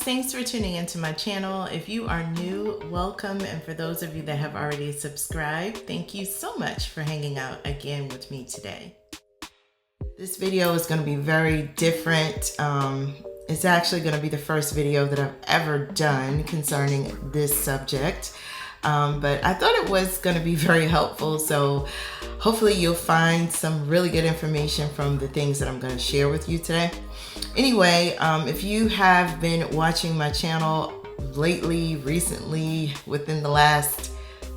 thanks for tuning into my channel. If you are new, welcome, and for those of you that have already subscribed, thank you so much for hanging out again with me today. This video is going to be very different. It's actually going to be the first video that I've ever done concerning this subject, but I thought it was going to be very helpful, so hopefully you'll find some really good information from the things that I'm going to share with you today. Anyway, if you have been watching my channel recently, within the last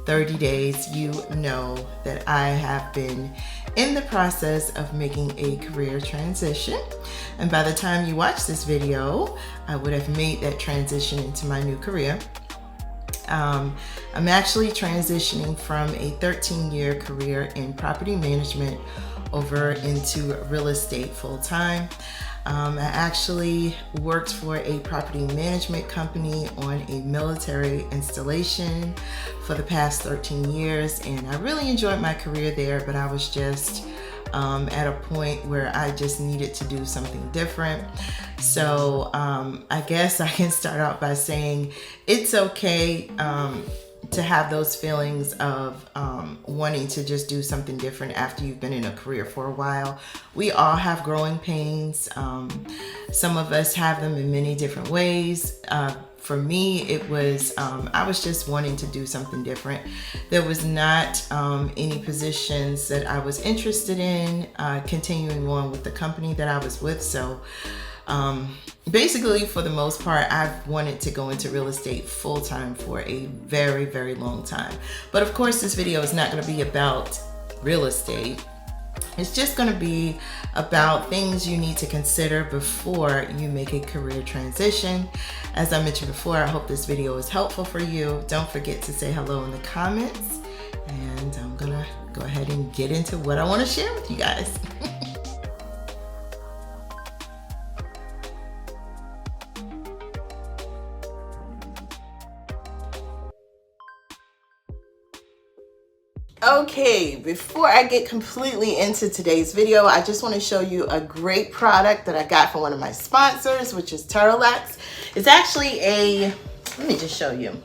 30 days, you know that I have been in the process of making a career transition. And by the time you watch this video, I would have made that transition into my new career. I'm actually transitioning from a 13-year career in property management over into real estate full-time. I actually worked for a property management company on a military installation for the past 13 years, and I really enjoyed my career there, but I was just at a point where I just needed to do something different. So I guess I can start out by saying it's okay to have those feelings of wanting to just do something different after you've been in a career for a while. We all have growing pains. Some of us have them in many different ways. For me, it was, I was just wanting to do something different. There was not any positions that I was interested in continuing on with the company that I was with. So basically, for the most part, I've wanted to go into real estate full-time for a very, very long time. But of course, this video is not going to be about real estate. It's just going to be about things you need to consider before you make a career transition. As I mentioned before, I hope this video is helpful for you. Don't forget to say hello in the comments, and I'm going to go ahead and get into what I want to share with you guys. Okay, before I get completely into today's video, I just want to show you a great product that I got from one of my sponsors, which is Turtlex. It's actually let me just show you.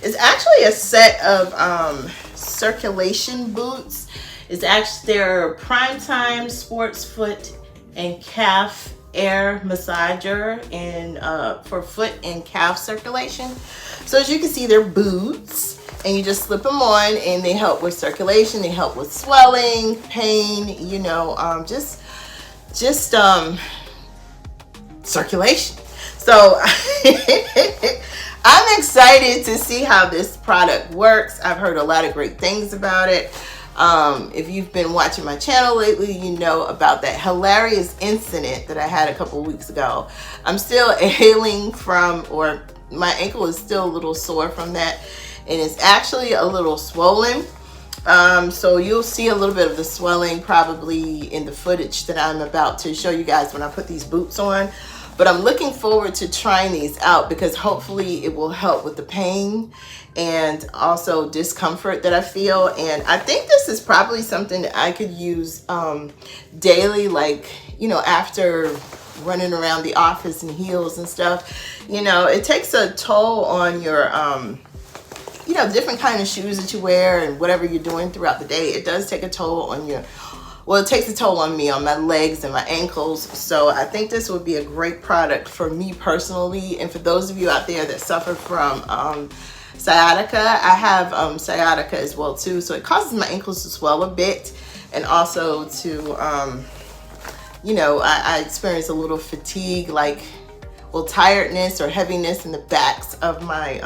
It's actually a set of circulation boots. It's actually their Primetime Sports Foot and Calf Air Massager and for foot and calf circulation. So as you can see, they're boots, and you just slip them on, and they help with circulation. They help with swelling, pain, you know, just circulation. So I'm excited to see how this product works. I've heard a lot of great things about it. If you've been watching my channel lately, you know about that hilarious incident that I had a couple weeks ago. I'm still ailing from, or my ankle is still a little sore from that, and it's actually a little swollen. So you'll see a little bit of the swelling probably in the footage that I'm about to show you guys when I put these boots on. But I'm looking forward to trying these out because hopefully it will help with the pain and also discomfort that I feel. And I think this is probably something that I could use daily, like, you know, after running around the office in heels and stuff. You know, it takes a toll on your you know, different kind of shoes that you wear and whatever you're doing throughout the day. It does take a toll on your, well, it takes a toll on me, on my legs and my ankles. So I think this would be a great product for me personally, and for those of you out there that suffer from sciatica. I have sciatica as well too, so it causes my ankles to swell a bit, and also to you know, I experience a little fatigue, like, well, tiredness or heaviness in the backs of my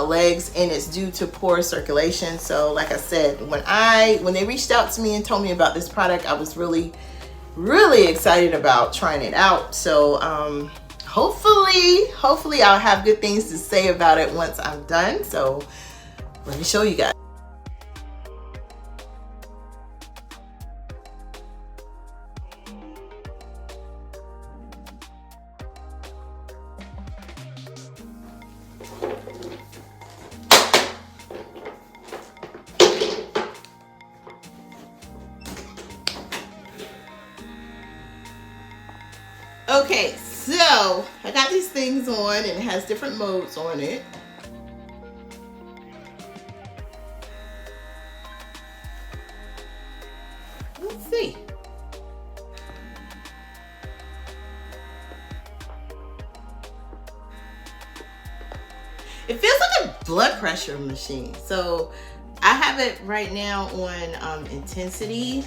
legs, and it's due to poor circulation. So like I said, when they reached out to me and told me about this product, I was really excited about trying it out. So hopefully I'll have good things to say about it once I'm done. So let me show you guys. Okay, So I got these things on, and it has different modes on it. Let's see. It feels like a blood pressure machine. So I have it right now on intensity,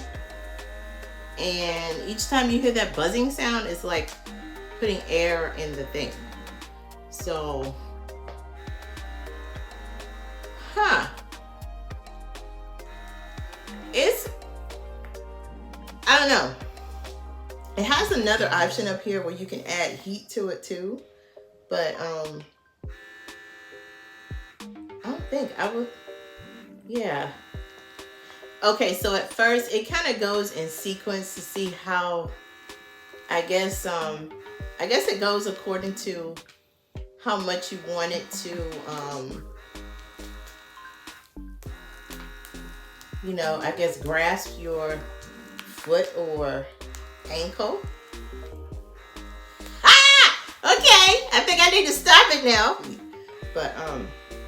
and each time you hear that buzzing sound, it's like putting air in the thing. So, I don't know. It has another option up here where you can add heat to it too, but I don't think I would. Yeah. Okay, so at first it kind of goes in sequence to see how, I guess it goes according to how much you want it to, I guess grasp your foot or ankle. Okay, I think I need to stop it now. But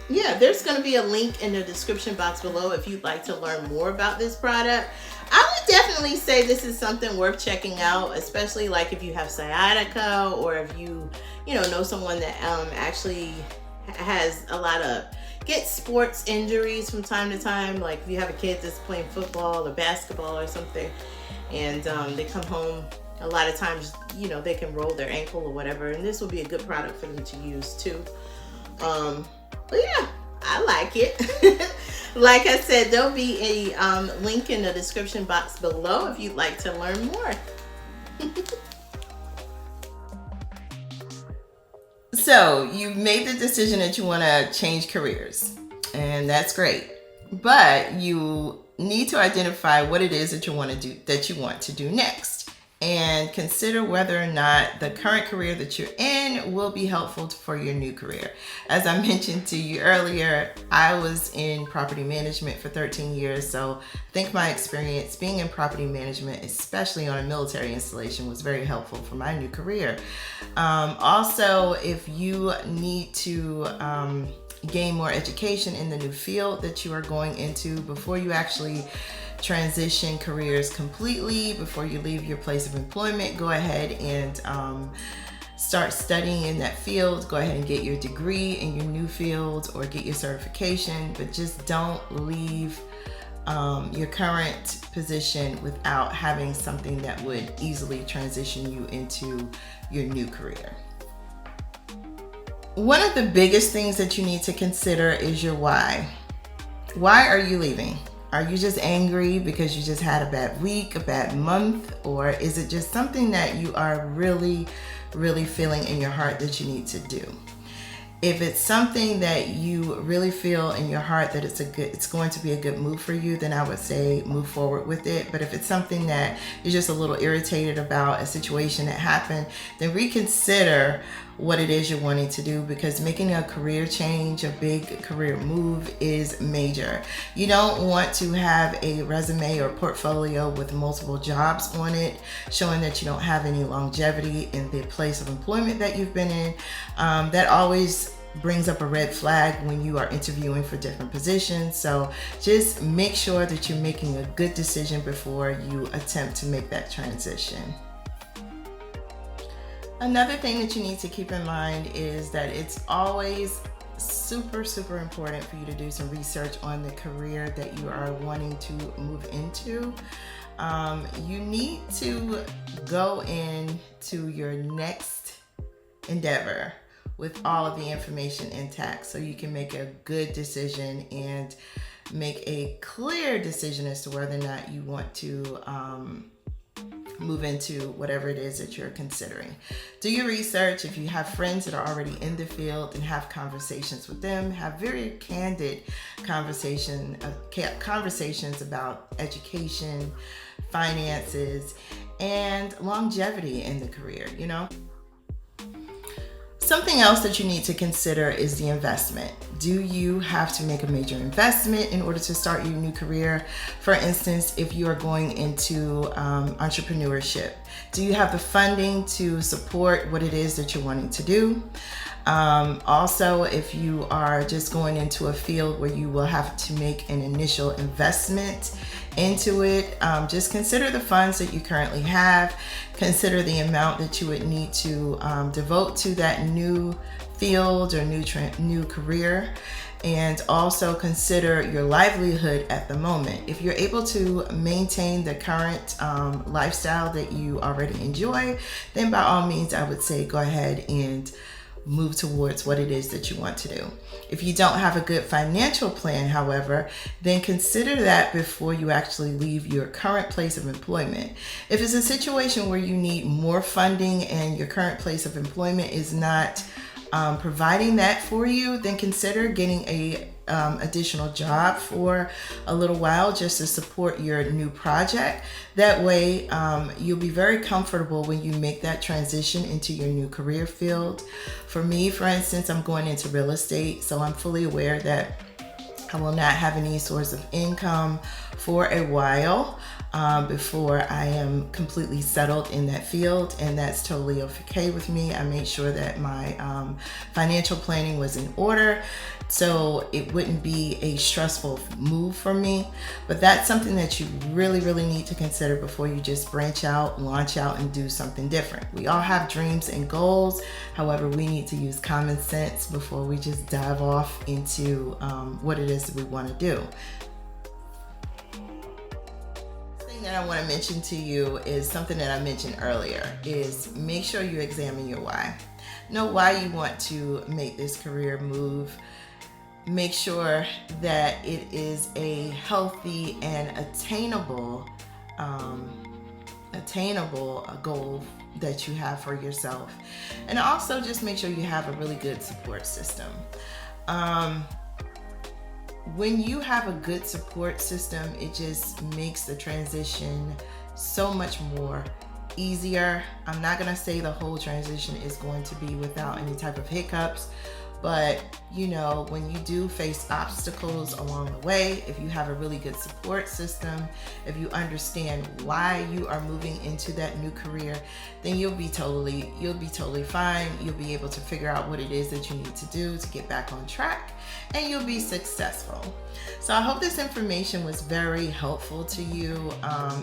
yeah, there's going to be a link in the description box below if you'd like to learn more about this product. I would definitely say this is something worth checking out, especially like if you have sciatica, or if you know someone that actually has gets sports injuries from time to time. Like if you have a kid that's playing football or basketball or something, and they come home, a lot of times they can roll their ankle or whatever, and this will be a good product for them to use too. But yeah, I like it. Like I said, there'll be a link in the description box below if you'd like to learn more. So you've made the decision that you want to change careers, and that's great. But you need to identify what it is that you want to do next, and consider whether or not the current career that you're in will be helpful for your new career. As I mentioned to you earlier, I was in property management for 13 years, so I think my experience being in property management, especially on a military installation, was very helpful for my new career. Also, if you need to gain more education in the new field that you are going into before you actually transition careers completely, before you leave your place of employment, go ahead and start studying in that field. Go ahead and get your degree in your new field or get your certification, but just don't leave your current position without having something that would easily transition you into your new career. One of the biggest things that you need to consider is your why. Why are you leaving? Are you just angry because you just had a bad week, a bad month, or is it just something that you are really, really feeling in your heart that you need to do? If it's something that you really feel in your heart that it's going to be a good move for you, then I would say move forward with it. But if it's something that you're just a little irritated about, a situation that happened, then reconsider what it is you're wanting to do, because making a career change, a big career move, is major. You don't want to have a resume or portfolio with multiple jobs on it, showing that you don't have any longevity in the place of employment that you've been in. That always brings up a red flag when you are interviewing for different positions. So just make sure that you're making a good decision before you attempt to make that transition. Another thing that you need to keep in mind is that it's always super, super important for you to do some research on the career that you are wanting to move into. You need to go into your next endeavor with all of the information intact, so you can make a good decision and make a clear decision as to whether or not you want to move into whatever it is that you're considering. Do your research. If you have friends that are already in the field, and have conversations with them. Have very candid conversations about education, finances, and longevity in the career, Something else that you need to consider is the investment. Do you have to make a major investment in order to start your new career? For instance, if you are going into entrepreneurship, do you have the funding to support what it is that you're wanting to do? Also, if you are just going into a field where you will have to make an initial investment into it, just consider the funds that you currently have. Consider the amount that you would need to devote to that new field or new career, and also consider your livelihood at the moment. If you're able to maintain the current lifestyle that you already enjoy, then by all means I would say go ahead and move towards what it is that you want to do. If you don't have a good financial plan, however, then consider that before you actually leave your current place of employment. If it's a situation where you need more funding and your current place of employment is not providing that for you, then consider getting a additional job for a little while just to support your new project. That way you'll be very comfortable when you make that transition into your new career field. For me, for instance, I'm going into real estate, so I'm fully aware that I will not have any source of income for a while before I am completely settled in that field, and that's totally okay with me. I made sure that my financial planning was in order, so it wouldn't be a stressful move for me. But that's something that you really need to consider before you just branch out, launch out, and do something different. We all have dreams and goals. However, we need to use common sense before we just dive off into what it is that we want to do. That I want to mention to you is something that I mentioned earlier, is make sure you examine your why. Know why you want to make this career move. Make sure that it is a healthy and attainable goal that you have for yourself. And also just make sure you have a really good support system. When you have a good support system, it just makes the transition so much more easier. I'm not going to say the whole transition is going to be without any type of hiccups, but you know, when you do face obstacles along the way, if you have a really good support system, if you understand why you are moving into that new career, then you'll be totally fine. You'll be able to figure out what it is that you need to do to get back on track, and you'll be successful. So I hope this information was very helpful to you.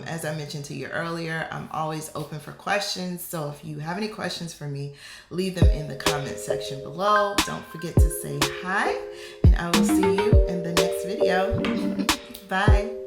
As I mentioned to you earlier, I'm always open for questions. So if you have any questions for me, leave them in the comment section below. Don't forget to say hi, and I will see you in the next video. Bye.